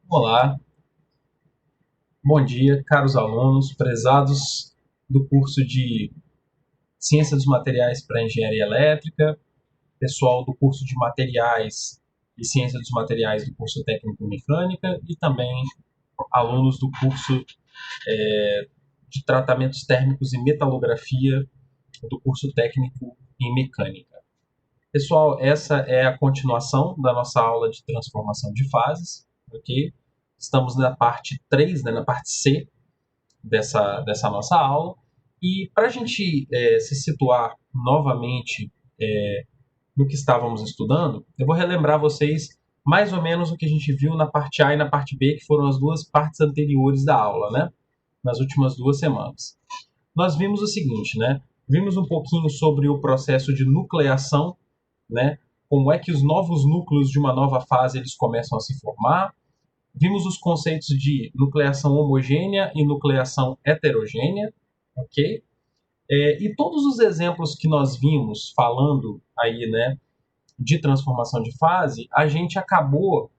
Olá, bom dia, caros alunos, prezados do curso de Ciência dos Materiais para Engenharia Elétrica, pessoal do curso de Materiais e Ciência dos Materiais do curso Técnico em Mecânica e também alunos do curso de Tratamentos Térmicos e Metalografia do curso Técnico em Mecânica. Pessoal, essa é a continuação da nossa aula de transformação de fases, ok? Estamos na parte 3, né, na parte C dessa nossa aula. E para a gente se situar novamente no que estávamos estudando, eu vou relembrar vocês mais ou menos o que a gente viu na parte A e na parte B, que foram as duas partes anteriores da aula, né? Nas últimas 2 semanas. Nós vimos o seguinte, né? Vimos um pouquinho sobre o processo de nucleação, né? Como é que os novos núcleos de uma nova fase eles começam a se formar. Vimos os conceitos de nucleação homogênea e nucleação heterogênea, ok? E todos os exemplos que nós vimos falando aí, né, de transformação de fase, a gente acabou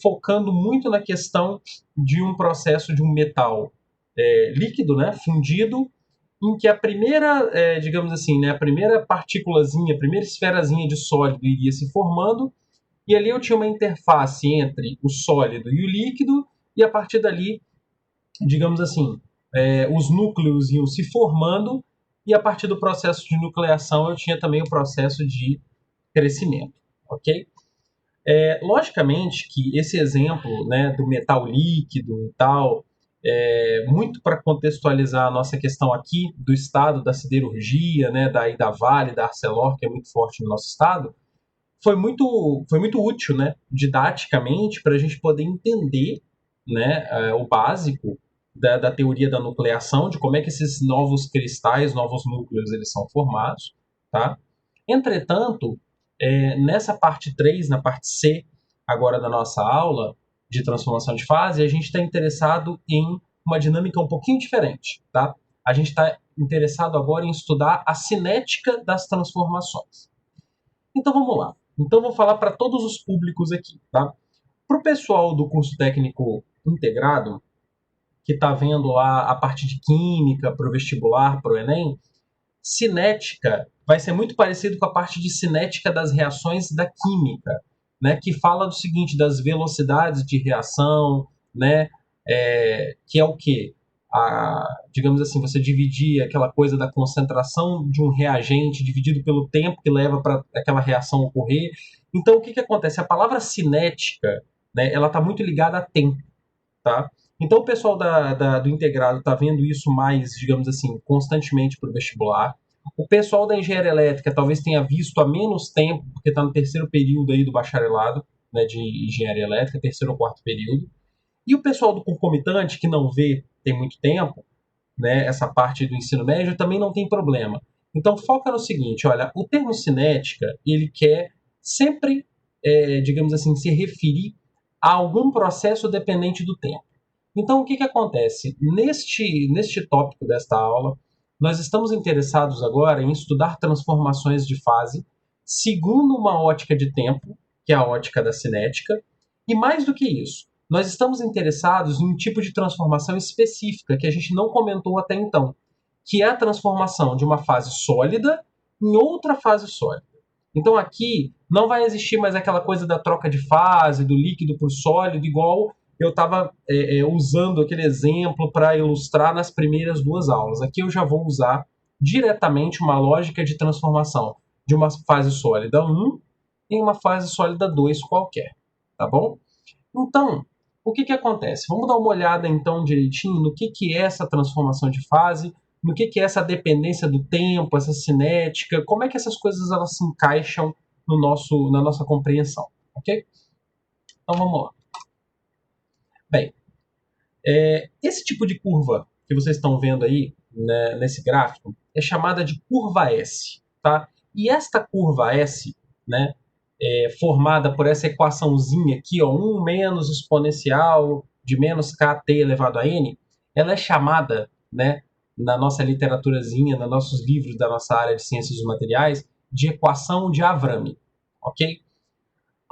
focando muito na questão de um processo de um metal líquido, né, fundido, em que a primeira, digamos assim, né, a primeira partículazinha, a primeira esferazinha de sólido iria se formando, e ali eu tinha uma interface entre o sólido e o líquido, e a partir dali, digamos assim, os núcleos iam se formando, e a partir do processo de nucleação eu tinha também o processo de crescimento, ok? Logicamente que esse exemplo, né, do metal líquido e tal, muito para contextualizar a nossa questão aqui do estado da siderurgia, né, da Vale, da Arcelor, que é muito forte no nosso estado, foi muito útil, né, didaticamente, para a gente poder entender, né, o básico da teoria da nucleação, de como é que esses novos cristais, novos núcleos, eles são formados, tá? Entretanto, nessa parte 3, na parte C, agora da nossa aula de transformação de fase, a gente está interessado em uma dinâmica um pouquinho diferente, tá? A gente está interessado agora em estudar a cinética das transformações. Então vamos lá. Então vou falar para todos os públicos aqui, tá? Para o pessoal do curso técnico integrado, que está vendo lá a parte de química para o vestibular, para o Enem, cinética vai ser muito parecido com a parte de cinética das reações da química, né? Que fala do seguinte, das velocidades de reação, né? Que é o quê? Digamos assim, você dividir aquela coisa da concentração de um reagente dividido pelo tempo que leva para aquela reação ocorrer. Então, o que acontece? A palavra cinética, né, ela está muito ligada a tempo, tá? Então, o pessoal do integrado está vendo isso mais, digamos assim, constantemente para o vestibular. O pessoal da engenharia elétrica talvez tenha visto há menos tempo, porque está no terceiro período aí do bacharelado, né, de engenharia elétrica, terceiro ou quarto período. E o pessoal do concomitante, que não vê tem muito tempo, né, essa parte do ensino médio, também não tem problema. Então foca no seguinte, olha, o termo cinética, ele quer sempre, digamos assim, se referir a algum processo dependente do tempo. Então o que acontece? Neste tópico desta aula, nós estamos interessados agora em estudar transformações de fase segundo uma ótica de tempo, que é a ótica da cinética, e mais do que isso, nós estamos interessados em um tipo de transformação específica que a gente não comentou até então, que é a transformação de uma fase sólida em outra fase sólida. Então aqui não vai existir mais aquela coisa da troca de fase, do líquido para o sólido, igual eu estava usando aquele exemplo para ilustrar nas primeiras duas aulas. Aqui eu já vou usar diretamente uma lógica de transformação de uma fase sólida 1 em uma fase sólida 2 qualquer, tá bom? Então, o que acontece? Vamos dar uma olhada então direitinho no que é essa transformação de fase, no que é essa dependência do tempo, essa cinética, como é que essas coisas elas se encaixam na nossa compreensão, ok? Então vamos lá. Bem, esse tipo de curva que vocês estão vendo aí, né, nesse gráfico é chamada de curva S, tá? E esta curva S, né, formada por essa equaçãozinha aqui, ó, 1 menos exponencial de menos kt elevado a n, ela é chamada, né, na nossa literaturazinha, nos nossos livros da nossa área de ciências dos materiais, de equação de Avram, ok?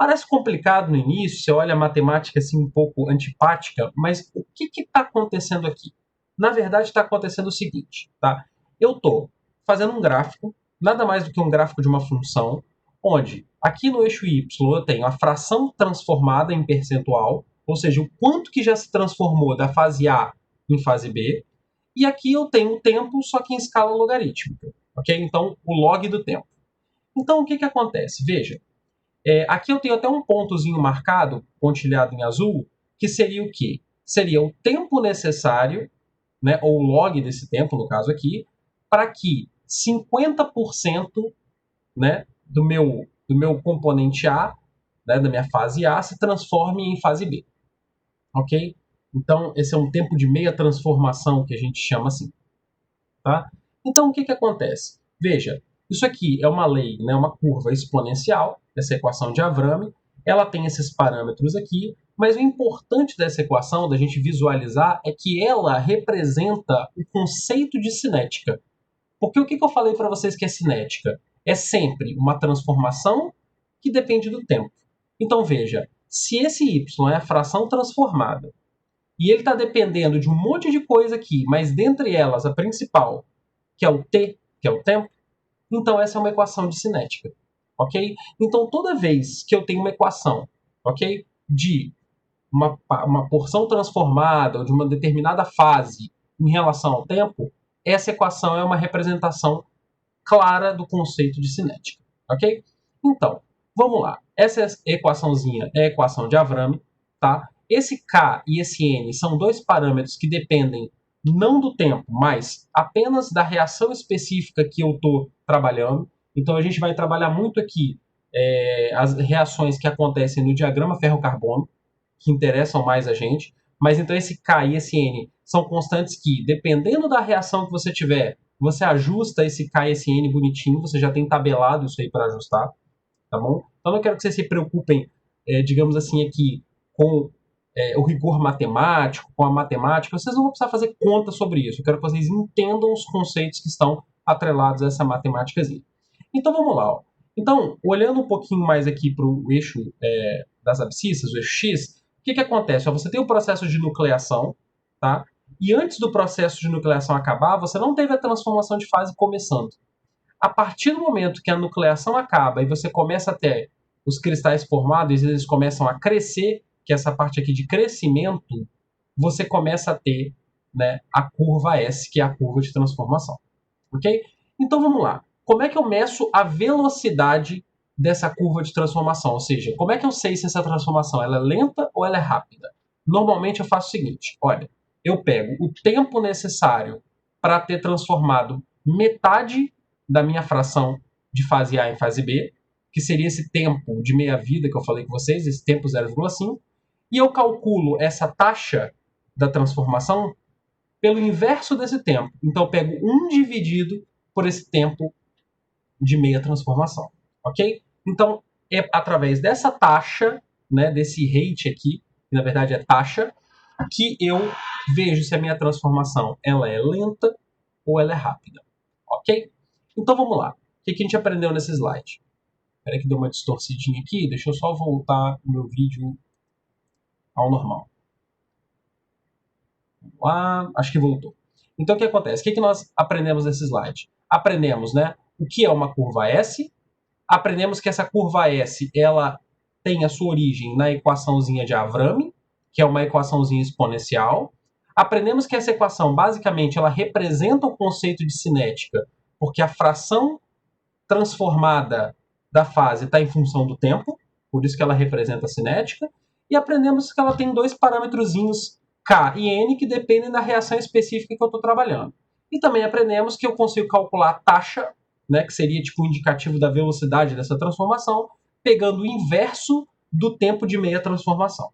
Parece complicado no início, você olha a matemática assim um pouco antipática, mas o que está acontecendo aqui? Na verdade, está acontecendo o seguinte, tá? Eu estou fazendo um gráfico, nada mais do que um gráfico de uma função, onde aqui no eixo y eu tenho a fração transformada em percentual, ou seja, o quanto que já se transformou da fase A em fase B, e aqui eu tenho o tempo, só que em escala logarítmica, ok? Então, o log do tempo. Então, o que acontece? Veja, aqui eu tenho até um pontozinho marcado, pontilhado em azul, que seria o quê? Seria o tempo necessário, né, ou o log desse tempo, no caso aqui, para que 50%, né, do meu componente A, né, da minha fase A, se transforme em fase B. Ok? Então, esse é um tempo de meia transformação que a gente chama assim. Tá? Então, o que acontece? Veja, isso aqui é uma lei, né, uma curva exponencial, essa equação de Avram, ela tem esses parâmetros aqui, mas o importante dessa equação, da gente visualizar, é que ela representa o conceito de cinética. Porque o que eu falei para vocês que é cinética? É sempre uma transformação que depende do tempo. Então, veja, se esse y é a fração transformada, e ele está dependendo de um monte de coisa aqui, mas dentre elas a principal, que é o t, que é o tempo, então essa é uma equação de cinética, ok? Então toda vez que eu tenho uma equação, ok, de uma porção transformada ou de uma determinada fase em relação ao tempo, essa equação é uma representação clara do conceito de cinética, ok? Então, vamos lá. Essa equaçãozinha é a equação de Avram, tá? Esse K e esse N são dois parâmetros que dependem não do tempo, mas apenas da reação específica que eu estou trabalhando. Então, a gente vai trabalhar muito aqui as reações que acontecem no diagrama ferro-carbono, que interessam mais a gente. Mas então esse K e esse N são constantes que, dependendo da reação que você tiver, você ajusta esse K e esse N bonitinho, você já tem tabelado isso aí para ajustar, tá bom? Então não quero que vocês se preocupem, digamos assim, aqui com o rigor matemático, com a matemática, vocês não vão precisar fazer conta sobre isso, eu quero que vocês entendam os conceitos que estão atrelados a essa matemáticazinha. Então vamos lá, ó. Então, olhando um pouquinho mais aqui para o eixo das abscissas, o eixo X, o que acontece? Ó, você tem o processo de nucleação, tá? E antes do processo de nucleação acabar, você não teve a transformação de fase começando. A partir do momento que a nucleação acaba e você começa a ter os cristais formados, eles começam a crescer, que é essa parte aqui de crescimento, você começa a ter, né, a curva S, que é a curva de transformação. Ok? Então vamos lá. Como é que eu meço a velocidade dessa curva de transformação? Ou seja, como é que eu sei se essa transformação ela é lenta ou ela é rápida? Normalmente eu faço o seguinte, olha, eu pego o tempo necessário para ter transformado metade da minha fração de fase A em fase B, que seria esse tempo de meia-vida que eu falei com vocês, esse tempo 0,5, e eu calculo essa taxa da transformação pelo inverso desse tempo. Então eu pego 1 dividido por esse tempo de meia transformação, ok? Então é através dessa taxa, né, desse rate aqui, que na verdade é taxa, que eu vejo se a minha transformação ela é lenta ou ela é rápida, ok? Então vamos lá. O que a gente aprendeu nesse slide? Espera que deu uma distorcidinha aqui, deixa eu só voltar o meu vídeo ao normal. Vamos lá, acho que voltou. Então o que acontece? O que nós aprendemos nesse slide? Aprendemos, né, o que é uma curva S, aprendemos que essa curva S ela tem a sua origem na equaçãozinha de Avram, que é uma equaçãozinha exponencial. Aprendemos que essa equação, basicamente, ela representa o conceito de cinética, porque a fração transformada da fase está em função do tempo, por isso que ela representa a cinética. E aprendemos que ela tem dois parâmetrozinhos K e N que dependem da reação específica que eu estou trabalhando. E também aprendemos que eu consigo calcular a taxa, né, que seria tipo o indicativo da velocidade dessa transformação, pegando o inverso do tempo de meia transformação.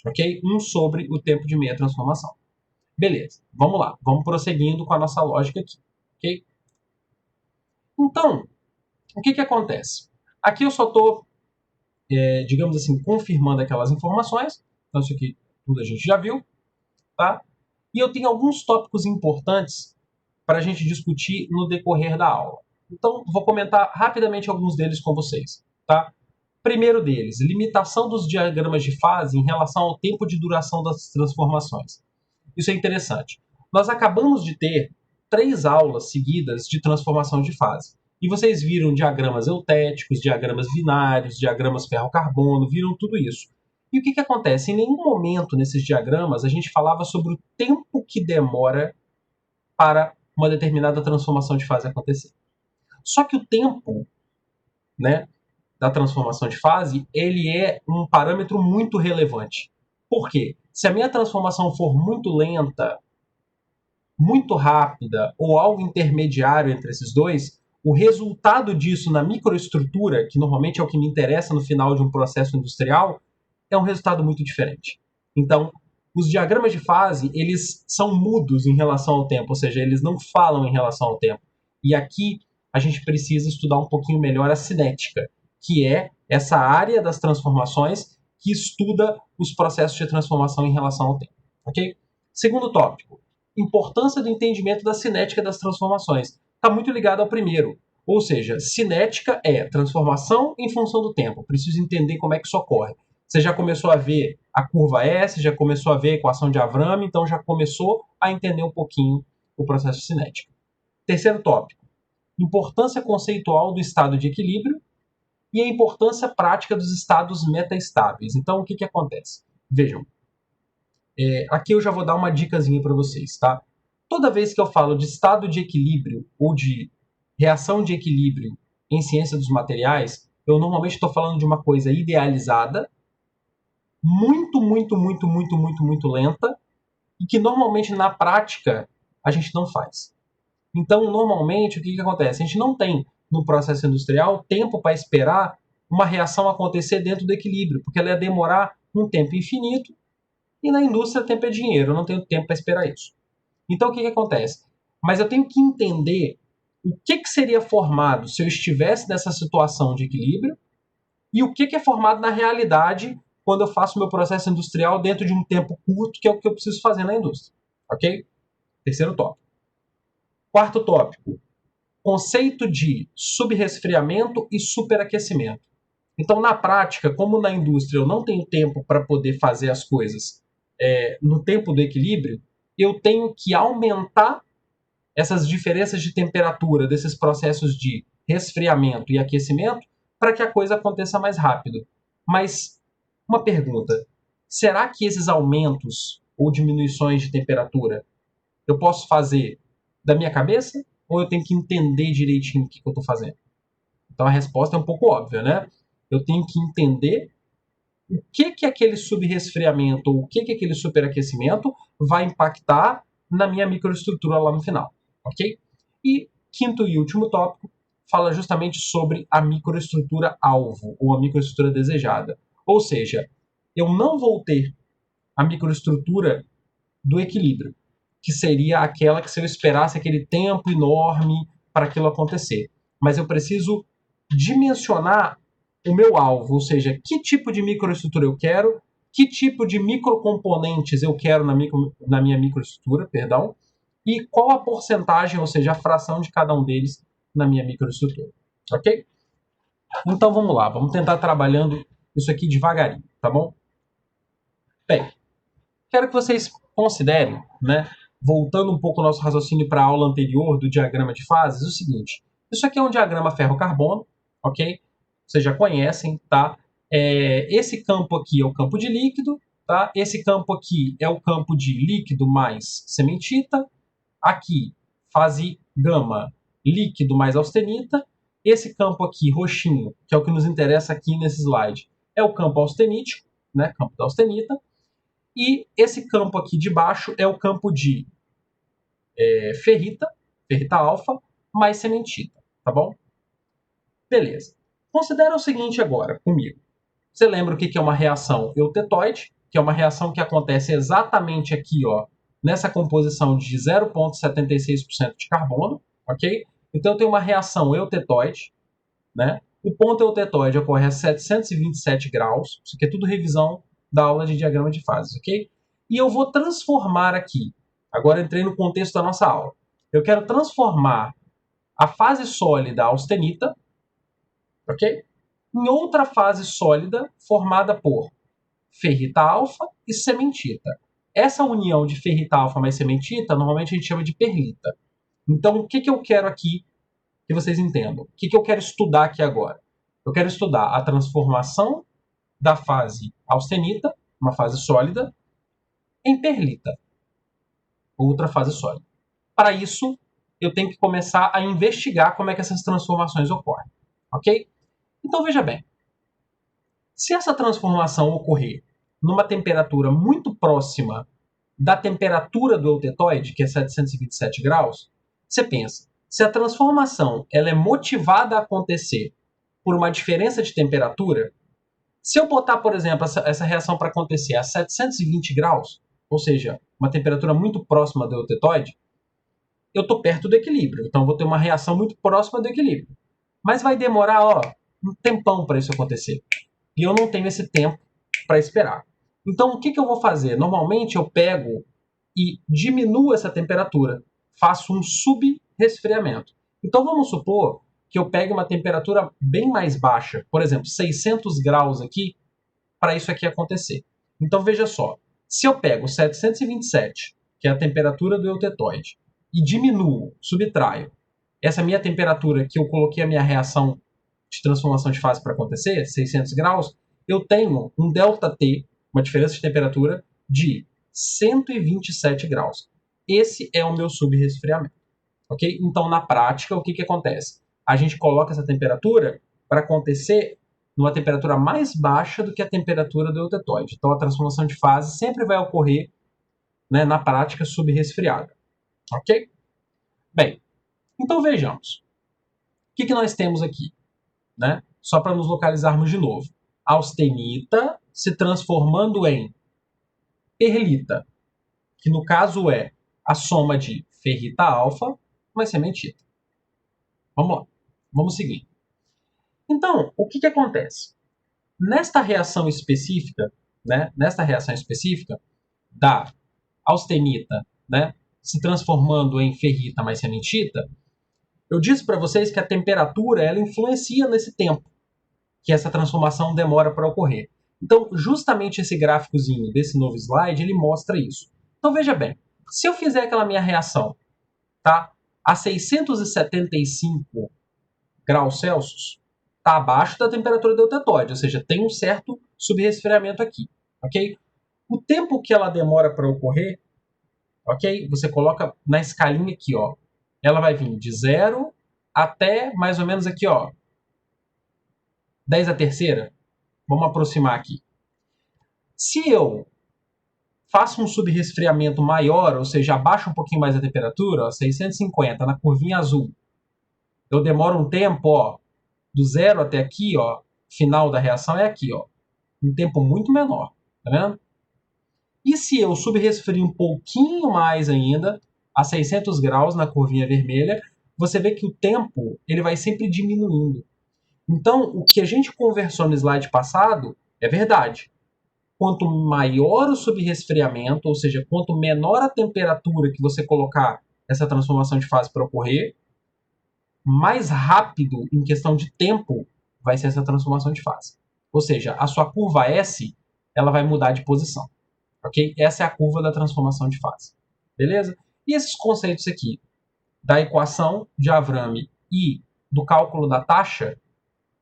Ok? 1 sobre o tempo de meia transformação. Beleza, vamos lá. Vamos prosseguindo com a nossa lógica aqui. Ok? Então, o que acontece? Aqui eu só estou, digamos assim, confirmando aquelas informações. Então, isso aqui tudo a gente já viu. Tá? E eu tenho alguns tópicos importantes para a gente discutir no decorrer da aula. Então, vou comentar rapidamente alguns deles com vocês. Tá? Primeiro deles, limitação dos diagramas de fase em relação ao tempo de duração das transformações. Isso é interessante. Nós acabamos de ter 3 aulas seguidas de transformação de fase. E vocês viram diagramas eutéticos, diagramas binários, diagramas ferro-carbono, viram tudo isso. E o que acontece? Em nenhum momento nesses diagramas a gente falava sobre o tempo que demora para uma determinada transformação de fase acontecer. Só que o tempo, né, da transformação de fase, ele é um parâmetro muito relevante. Por quê? Se a minha transformação for muito lenta, muito rápida ou algo intermediário entre esses dois, o resultado disso na microestrutura, que normalmente é o que me interessa no final de um processo industrial, é um resultado muito diferente. Então, os diagramas de fase, eles são mudos em relação ao tempo, ou seja, eles não falam em relação ao tempo. E aqui a gente precisa estudar um pouquinho melhor a cinética, que é essa área das transformações que estuda os processos de transformação em relação ao tempo. Ok? Segundo tópico, importância do entendimento da cinética das transformações. Está muito ligado ao primeiro. Ou seja, cinética é transformação em função do tempo. Preciso entender como é que isso ocorre. Você já começou a ver a curva S, já começou a ver a equação de Avram, então já começou a entender um pouquinho o processo cinético. Terceiro tópico, importância conceitual do estado de equilíbrio e a importância prática dos estados metaestáveis. Então, o que acontece? Vejam, aqui eu já vou dar uma dicasinha para vocês, tá? Toda vez que eu falo de estado de equilíbrio ou de reação de equilíbrio em ciência dos materiais, eu normalmente estou falando de uma coisa idealizada, muito lenta e que normalmente na prática a gente não faz. Então, normalmente, o que acontece? A gente não tem no processo industrial tempo para esperar uma reação acontecer dentro do equilíbrio, porque ela ia demorar um tempo infinito e na indústria tempo é dinheiro, eu não tenho tempo para esperar isso. Então, o que acontece? Mas eu tenho que entender o que seria formado se eu estivesse nessa situação de equilíbrio e o que é formado na realidade quando eu faço meu processo industrial dentro de um tempo curto, que é o que eu preciso fazer na indústria. Ok? Terceiro tópico. Quarto tópico. Conceito de subresfriamento e superaquecimento. Então, na prática, como na indústria eu não tenho tempo para poder fazer as coisas no tempo do equilíbrio, eu tenho que aumentar essas diferenças de temperatura desses processos de resfriamento e aquecimento para que a coisa aconteça mais rápido. Mas uma pergunta, será que esses aumentos ou diminuições de temperatura eu posso fazer da minha cabeça ou eu tenho que entender direitinho o que eu estou fazendo? Então a resposta é um pouco óbvia, né? Eu tenho que entender o que aquele subresfriamento ou o que aquele superaquecimento vai impactar na minha microestrutura lá no final, ok? E quinto e último tópico fala justamente sobre a microestrutura alvo ou a microestrutura desejada. Ou seja, eu não vou ter a microestrutura do equilíbrio, que seria aquela que se eu esperasse aquele tempo enorme para aquilo acontecer. Mas eu preciso dimensionar o meu alvo, ou seja, que tipo de microestrutura eu quero, que tipo de microcomponentes eu quero na minha microestrutura, perdão, e qual a porcentagem, ou seja, a fração de cada um deles na minha microestrutura. Ok? Então vamos lá, vamos tentar trabalhando isso aqui devagarinho, tá bom? Bem, quero que vocês considerem, né, voltando um pouco o nosso raciocínio para a aula anterior do diagrama de fases, o seguinte. Isso aqui é um diagrama ferro-carbono, ok? Vocês já conhecem, tá? Esse campo aqui é o campo de líquido, tá? Esse campo aqui é o campo de líquido mais cementita. Aqui, fase gama, líquido mais austenita. Esse campo aqui, roxinho, que é o que nos interessa aqui nesse slide, é o campo austenítico, né? Campo da austenita. E esse campo aqui de baixo é o campo de ferrita alfa, mais cementita, tá bom? Beleza. Considera o seguinte agora comigo. Você lembra o que é uma reação eutetoide, que é uma reação que acontece exatamente aqui, ó, nessa composição de 0,76% de carbono, ok? Então eu tenho uma reação eutetoide, né? O ponto eutetoide ocorre a 727 graus, isso aqui é tudo revisão da aula de diagrama de fases, ok? E eu vou transformar aqui, agora entrei no contexto da nossa aula, eu quero transformar a fase sólida austenita, ok? em outra fase sólida formada por ferrita alfa e cementita. Essa união de ferrita alfa mais cementita, normalmente a gente chama de perlita. Então, o que eu quero aqui que vocês entendam? O que eu quero estudar aqui agora? Eu quero estudar a transformação da fase austenita, uma fase sólida, em perlita, outra fase sólida. Para isso, eu tenho que começar a investigar como é que essas transformações ocorrem. Ok? Então, veja bem. Se essa transformação ocorrer numa temperatura muito próxima da temperatura do eutetoide, que é 727 graus, você pensa, se a transformação ela é motivada a acontecer por uma diferença de temperatura, se eu botar, por exemplo, essa reação para acontecer a 720 graus, ou seja, uma temperatura muito próxima do eutetoide, eu estou perto do equilíbrio. Então, vou ter uma reação muito próxima do equilíbrio. Mas vai demorar um tempão para isso acontecer. E eu não tenho esse tempo para esperar. Então, o que eu vou fazer? Normalmente, eu pego e diminuo essa temperatura. Faço um sub-resfriamento. Então, vamos supor que eu pegue uma temperatura bem mais baixa. Por exemplo, 600 graus aqui, para isso aqui acontecer. Então, veja só. Se eu pego 727, que é a temperatura do eutetoide, e diminuo, subtraio, essa minha temperatura que eu coloquei a minha reação de transformação de fase para acontecer, 600 graus, eu tenho um ΔT, uma diferença de temperatura, de 127 graus. Esse é o meu subresfriamento. Ok? Então, na prática, o que acontece? A gente coloca essa temperatura para acontecer numa temperatura mais baixa do que a temperatura do eutetoide. Então, a transformação de fase sempre vai ocorrer, né, na prática, subresfriada. Ok? Bem, então vejamos. O que nós temos aqui? Né? Só para nos localizarmos de novo. Austenita se transformando em perlita, que no caso é a soma de ferrita alfa mais cementita. Vamos lá, vamos seguir. Então, o que acontece? Nesta reação específica, né, da austenita, né, se transformando em ferrita mais cementita, eu disse para vocês que a temperatura ela influencia nesse tempo que essa transformação demora para ocorrer. Então, justamente esse gráficozinho desse novo slide, ele mostra isso. Então, veja bem, se eu fizer aquela minha reação, tá, a 675 graus Celsius, está abaixo da temperatura do eutetoide, ou seja, tem um certo subresfriamento aqui, ok? O tempo que ela demora para ocorrer, ok? Você coloca na escalinha aqui, ó. Ela vai vir de 0 até mais ou menos aqui, ó, 10 a terceira. Vamos aproximar aqui. Se eu faço um subresfriamento maior, ou seja, abaixo um pouquinho mais a temperatura, ó, 650 na curvinha azul, eu demoro um tempo, ó, do 0 até aqui, ó, final da reação é aqui, ó, um tempo muito menor, tá vendo? E se eu subresfrio um pouquinho mais ainda, a 600 graus na curvinha vermelha, você vê que o tempo ele vai sempre diminuindo. Então, o que a gente conversou no slide passado é verdade. Quanto maior o subresfriamento, ou seja, quanto menor a temperatura que você colocar essa transformação de fase para ocorrer, mais rápido em questão de tempo vai ser essa transformação de fase. Ou seja, a sua curva S ela vai mudar de posição. Ok? Essa é a curva da transformação de fase. Beleza? E esses conceitos aqui da equação de Avram e do cálculo da taxa,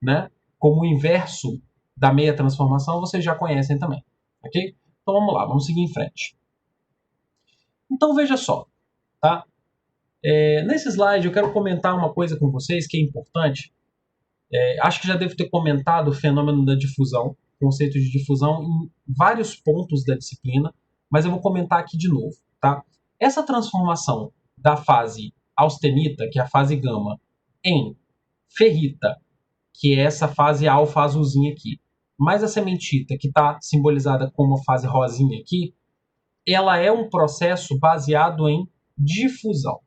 né, como o inverso da meia transformação, vocês já conhecem também. Ok? Então vamos lá, vamos seguir em frente. Então veja só, tá? Nesse slide eu quero comentar uma coisa com vocês que é importante. Acho que já devo ter comentado o fenômeno da difusão, conceito de difusão em vários pontos da disciplina, mas eu vou comentar aqui de novo, tá? Essa transformação da fase austenita, que é a fase gama, em ferrita, que é essa fase alfa azulzinha aqui, mais a cementita, que está simbolizada como a fase rosinha aqui, ela é um processo baseado em difusão.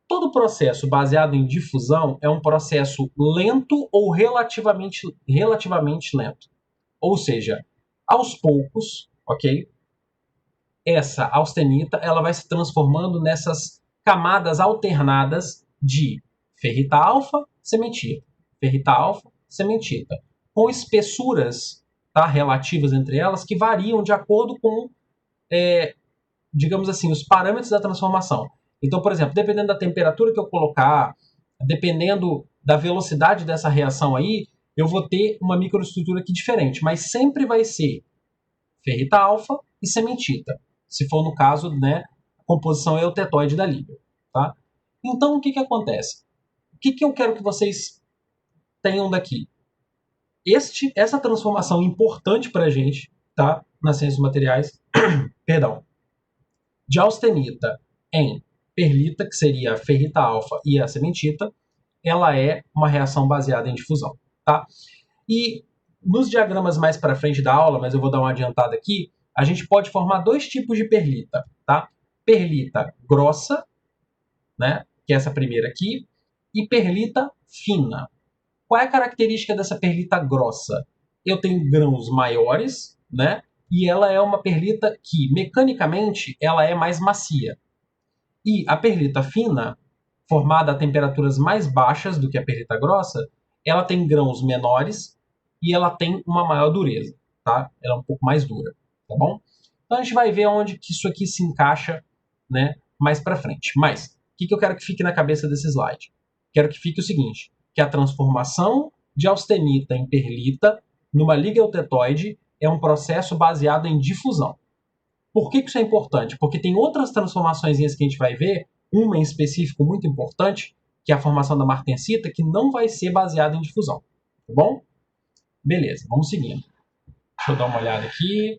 Todo processo baseado em difusão é um processo lento ou relativamente lento. Ou seja, aos poucos, ok? Essa austenita ela vai se transformando nessas camadas alternadas de ferrita alfa, cementita, ferrita alfa, sementita, com espessuras, tá, relativas entre elas que variam de acordo com, digamos assim, os parâmetros da transformação. Então, por exemplo, dependendo da temperatura que eu colocar, dependendo da velocidade dessa reação aí, eu vou ter uma microestrutura aqui diferente, mas sempre vai ser ferrita alfa e sementita, se for no caso, né, a composição eutetóide da liga, tá? Então, o que acontece? O que eu quero que vocês tenham daqui? Essa transformação importante para a gente, tá, nas ciências dos materiais, perdão, de austenita em perlita, que seria a ferrita alfa e a sementita, ela é uma reação baseada em difusão, tá? E nos diagramas mais para frente da aula, mas eu vou dar uma adiantada aqui, a gente pode formar dois tipos de perlita, tá? Perlita grossa, né, que é essa primeira aqui, e perlita fina. Qual é a característica dessa perlita grossa? Eu tenho grãos maiores, né? E ela é uma perlita que, mecanicamente, ela é mais macia. E a perlita fina, formada a temperaturas mais baixas do que a perlita grossa, ela tem grãos menores e ela tem uma maior dureza, tá? Ela é um pouco mais dura, tá bom? Então a gente vai ver onde que isso aqui se encaixa, né, mais para frente. Mas o que eu quero que fique na cabeça desse slide? Quero que fique o seguinte, que a transformação de austenita em perlita numa liga eutetoide é um processo baseado em difusão. Por que isso é importante? Porque tem outras transformações que a gente vai ver, uma em específico muito importante, que é a formação da martensita, que não vai ser baseada em difusão. Tá bom? Beleza, vamos seguindo. Deixa eu dar uma olhada aqui.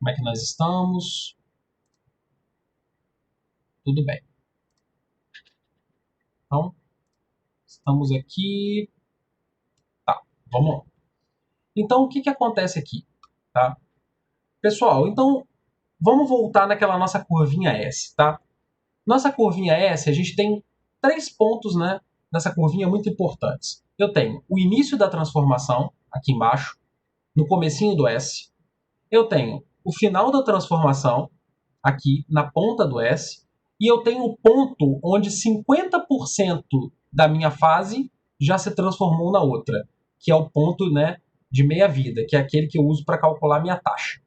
Como é que nós estamos? Tudo bem. Então, estamos aqui. Tá, vamos lá. Então, o que acontece aqui? Tá? Pessoal, então, vamos voltar naquela nossa curvinha S, tá? Nossa curvinha S, a gente tem 3 pontos, né, nessa curvinha muito importantes. Eu tenho o início da transformação, aqui embaixo, no comecinho do S. Eu tenho o final da transformação, aqui na ponta do S. E eu tenho o ponto onde 50% da minha fase já se transformou na outra, que é o ponto, né, de meia-vida, que é aquele que eu uso para calcular minha taxa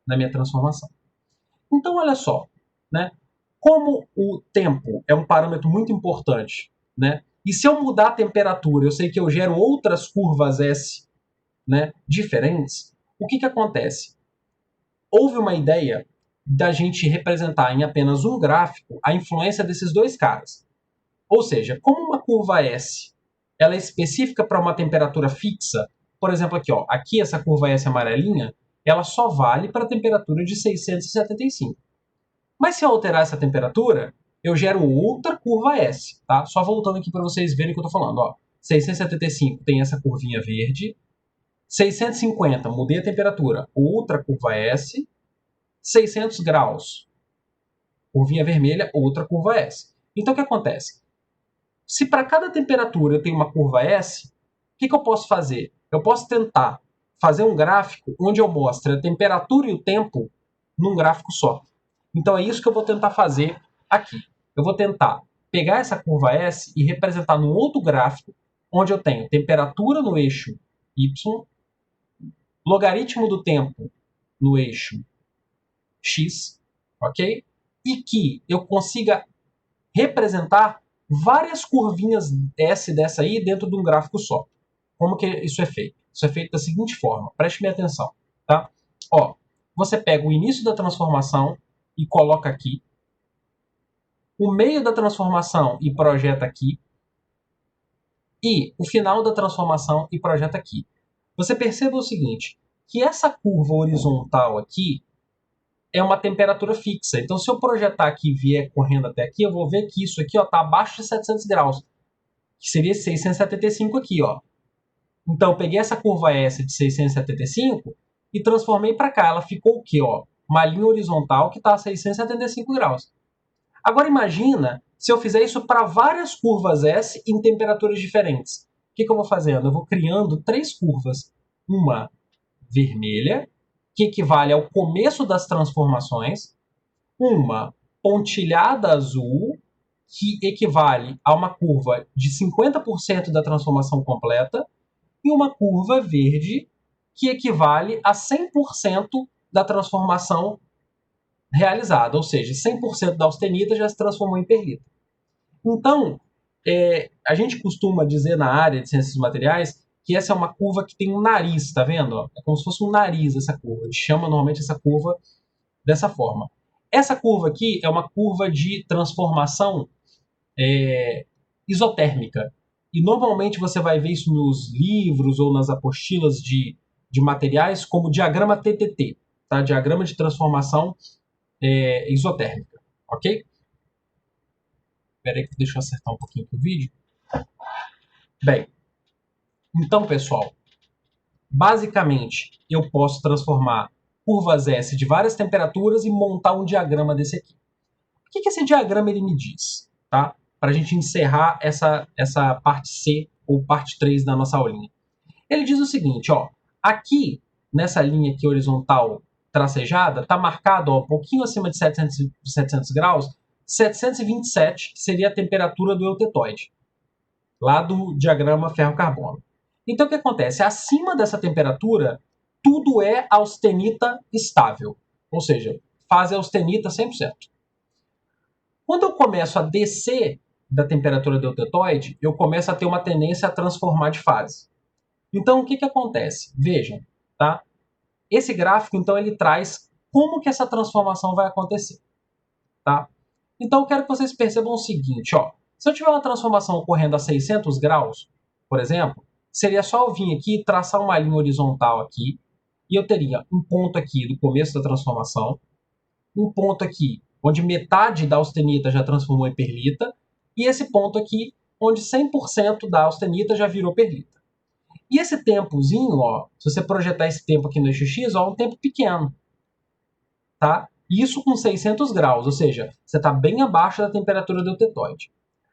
na minha transformação. Então, olha só, né? Como o tempo é um parâmetro muito importante, né? E se eu mudar a temperatura, eu sei que eu gero outras curvas S, né, diferentes, o que acontece? Houve uma ideia da gente representar em apenas um gráfico a influência desses dois caras. Ou seja, como uma curva S ela é específica para uma temperatura fixa, por exemplo, aqui, ó, aqui essa curva S amarelinha, ela só vale para a temperatura de 675. Mas se eu alterar essa temperatura, eu gero outra curva S, tá? Só voltando aqui para vocês verem o que eu estou falando, ó. 675 tem essa curvinha verde, 650 mudei a temperatura, outra curva S, 600 graus, curvinha vermelha, outra curva S. Então o que acontece? Se para cada temperatura eu tenho uma curva S, o que eu posso fazer? Eu posso tentar fazer um gráfico onde eu mostre a temperatura e o tempo num gráfico só. Então é isso que eu vou tentar fazer aqui. Eu vou tentar pegar essa curva S e representar num outro gráfico, onde eu tenho temperatura no eixo Y, logaritmo do tempo no eixo X, ok? E que eu consiga representar várias curvinhas S dessa aí dentro de um gráfico só. Como que isso é feito? Isso é feito da seguinte forma, preste bem atenção, tá? Ó, você pega o início da transformação e coloca aqui, o meio da transformação e projeta aqui, e o final da transformação e projeta aqui. Você perceba o seguinte, que essa curva horizontal aqui é uma temperatura fixa. Então, se eu projetar aqui e vier correndo até aqui, eu vou ver que isso aqui está abaixo de 700 graus, que seria 675 aqui, ó. Então, eu peguei essa curva S de 675 e transformei para cá. Ela ficou o quê? Ó? Uma linha horizontal que está a 675 graus. Agora, imagina se eu fizer isso para várias curvas S em temperaturas diferentes. O que eu vou fazendo? Eu vou criando 3 curvas. Uma vermelha, que equivale ao começo das transformações. Uma pontilhada azul, que equivale a uma curva de 50% da transformação completa, e uma curva verde que equivale a 100% da transformação realizada, ou seja, 100% da austenita já se transformou em perlita. Então, a gente costuma dizer na área de ciências dos materiais que essa é uma curva que tem um nariz, tá vendo? É como se fosse um nariz essa curva. A gente chama normalmente essa curva dessa forma. Essa curva aqui é uma curva de transformação isotérmica. E normalmente você vai ver isso nos livros ou nas apostilas de materiais como diagrama TTT, tá? Diagrama de transformação isotérmica, ok? Espera aí que deixa eu acertar um pouquinho aqui o vídeo. Bem, então, pessoal, basicamente eu posso transformar curvas S de várias temperaturas e montar um diagrama desse aqui. O que esse diagrama ele me diz? Tá? Para a gente encerrar essa parte C ou parte 3 da nossa aulinha. Ele diz o seguinte, ó, aqui nessa linha aqui horizontal tracejada, está marcado ó, um pouquinho acima de 700 graus, 727, que seria a temperatura do eutetoide, lá do diagrama ferro-carbono. Então o que acontece? Acima dessa temperatura, tudo é austenita estável, ou seja, fase austenita 100%. Quando eu começo a descer da temperatura do eutetoide, eu começo a ter uma tendência a transformar de fase. Então, o que acontece? Vejam, tá? Esse gráfico, então, ele traz como que essa transformação vai acontecer, tá? Então, eu quero que vocês percebam o seguinte, ó. Se eu tiver uma transformação ocorrendo a 600 graus, por exemplo, seria só eu vir aqui e traçar uma linha horizontal aqui, e eu teria um ponto aqui do começo da transformação, um ponto aqui onde metade da austenita já transformou em perlita, e esse ponto aqui onde 100% da austenita já virou perlita. E esse tempozinho, ó, se você projetar esse tempo aqui no eixo X, ó, é um tempo pequeno, tá? Isso com 600 graus, ou seja, você está bem abaixo da temperatura do eutetoide.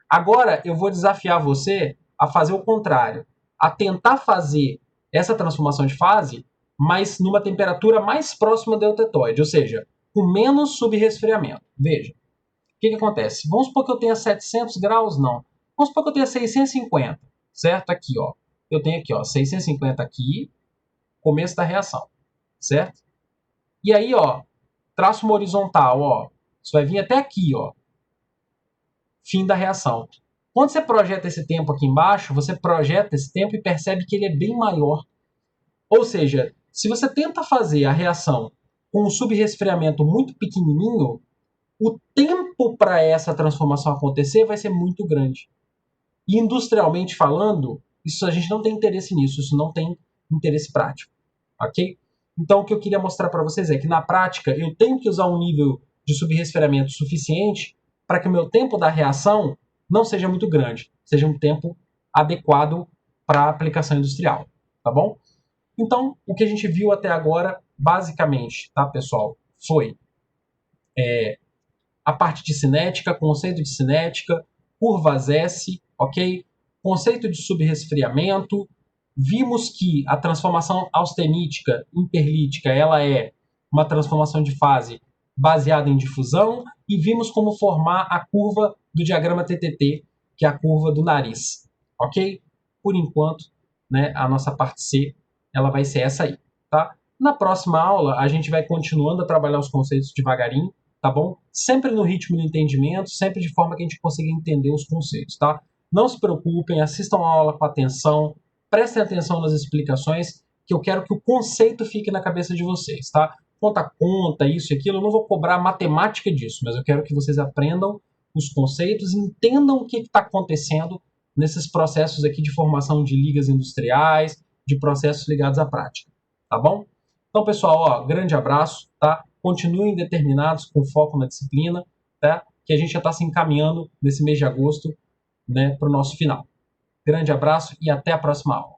Agora, eu vou desafiar você a fazer o contrário, a tentar fazer essa transformação de fase, mas numa temperatura mais próxima do eutetoide, ou seja, com menos subresfriamento. Veja, o que acontece? Vamos supor que eu tenha 700 graus? Não. Vamos supor que eu tenha 650, certo? Aqui, ó. Eu tenho aqui, ó, 650 aqui, começo da reação, certo? E aí, ó, traço uma horizontal, ó. Isso vai vir até aqui, ó. Fim da reação. Quando você projeta esse tempo aqui embaixo, você projeta esse tempo e percebe que ele é bem maior. Ou seja, se você tenta fazer a reação com um subresfriamento muito pequenininho, o tempo para essa transformação acontecer vai ser muito grande. E industrialmente falando, isso a gente não tem interesse nisso, isso não tem interesse prático, ok? Então o que eu queria mostrar para vocês é que na prática eu tenho que usar um nível de subresfriamento suficiente para que o meu tempo da reação não seja muito grande, seja um tempo adequado para a aplicação industrial, tá bom? Então o que a gente viu até agora, basicamente, tá, pessoal, foi a parte de cinética, conceito de cinética, curvas S, ok? Conceito de subresfriamento. Vimos que a transformação austenítica em perlítica ela é uma transformação de fase baseada em difusão e vimos como formar a curva do diagrama TTT, que é a curva do nariz, ok? Por enquanto, né, a nossa parte C ela vai ser essa aí, tá? Na próxima aula, a gente vai continuando a trabalhar os conceitos devagarinho, tá bom? Sempre no ritmo do entendimento, sempre de forma que a gente consiga entender os conceitos, tá? Não se preocupem, assistam a aula com atenção, prestem atenção nas explicações, que eu quero que o conceito fique na cabeça de vocês, tá? Conta, isso e aquilo, eu não vou cobrar matemática disso, mas eu quero que vocês aprendam os conceitos, entendam o que está acontecendo nesses processos aqui de formação de ligas industriais, de processos ligados à prática, tá bom? Então, pessoal, ó, grande abraço, tá? Continuem determinados com foco na disciplina, tá? Que a gente já está se encaminhando nesse mês de agosto, né, para o nosso final. Grande abraço e até a próxima aula.